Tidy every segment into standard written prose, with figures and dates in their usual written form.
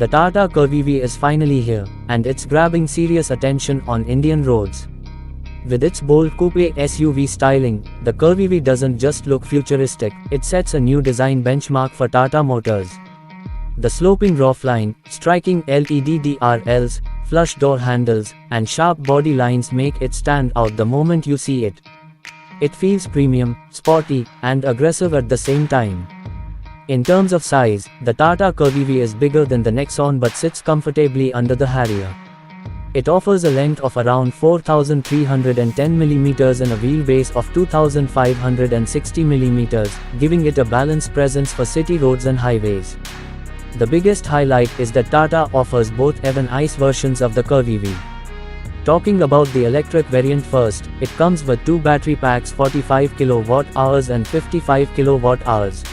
The Tata Curvy is finally here, and it's grabbing serious attention on Indian roads. With its bold coupe SUV styling, the Curvy doesn't just look futuristic, it sets a new design benchmark for Tata Motors. The sloping roofline, striking LED DRLs, flush door handles, and sharp body lines make it stand out the moment you see it. It feels premium, sporty, and aggressive at the same time. In terms of size, the Tata Curvy is bigger than the Nexon but sits comfortably under the Harrier. It offers a length of around 4,310 mm and a wheelbase of 2,560 mm, giving it a balanced presence for city roads and highways. The biggest highlight is that Tata offers both EV and ICE versions of the Curvy. Talking about the electric variant first, it comes with two battery packs, 45 kWh and 55 kWh.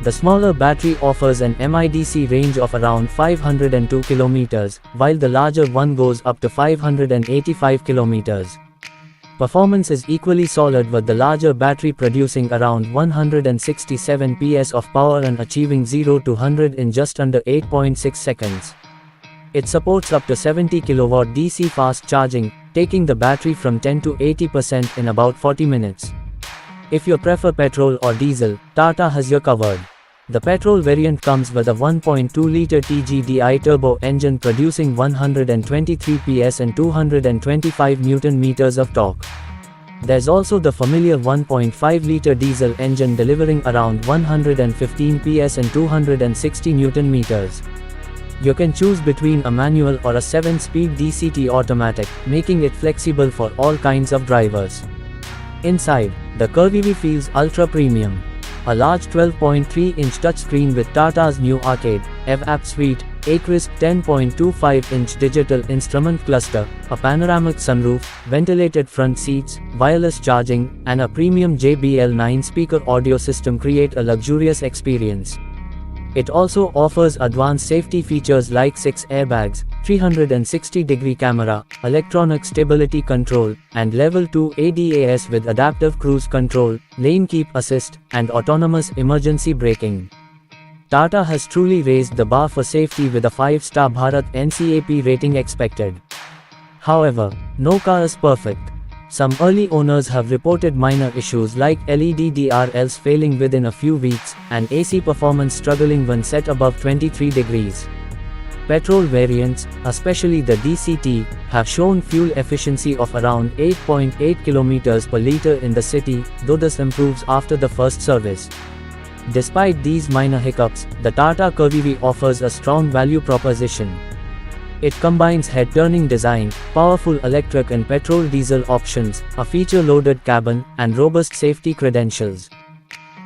The smaller battery offers an MIDC range of around 502 km, while the larger one goes up to 585 km. Performance is equally solid, with the larger battery producing around 167 PS of power and achieving 0 to 100 in just under 8.6 seconds. It supports up to 70 kW DC fast charging, taking the battery from 10 to 80% in about 40 minutes. If you prefer petrol or diesel, Tata has you covered. The petrol variant comes with a 1.2-litre TGDI turbo engine producing 123 PS and 225 Nm of torque. There's also the familiar 1.5-litre diesel engine delivering around 115 PS and 260 Nm. You can choose between a manual or a 7-speed DCT automatic, making it flexible for all kinds of drivers. Inside, the Curvy feels ultra-premium. A large 12.3-inch touchscreen with Tata's new Arcade, EV app suite, a crisp 10.25-inch digital instrument cluster, a panoramic sunroof, ventilated front seats, wireless charging, and a premium JBL 9-speaker audio system create a luxurious experience. It also offers advanced safety features like 6 airbags, 360-degree camera, electronic stability control, and Level 2 ADAS with adaptive cruise control, lane keep assist, and autonomous emergency braking. Tata has truly raised the bar for safety with a 5-star Bharat NCAP rating expected. However, no car is perfect. Some early owners have reported minor issues like LED DRLs failing within a few weeks, and AC performance struggling when set above 23 degrees. Petrol variants, especially the DCT, have shown fuel efficiency of around 8.8 km per litre in the city, though this improves after the first service. Despite these minor hiccups, the Tata Curvy offers a strong value proposition. It combines head-turning design, powerful electric and petrol-diesel options, a feature-loaded cabin, and robust safety credentials.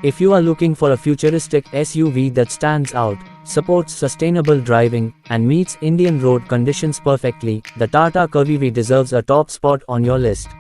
If you are looking for a futuristic SUV that stands out, supports sustainable driving, and meets Indian road conditions perfectly, the Tata Curvy deserves a top spot on your list.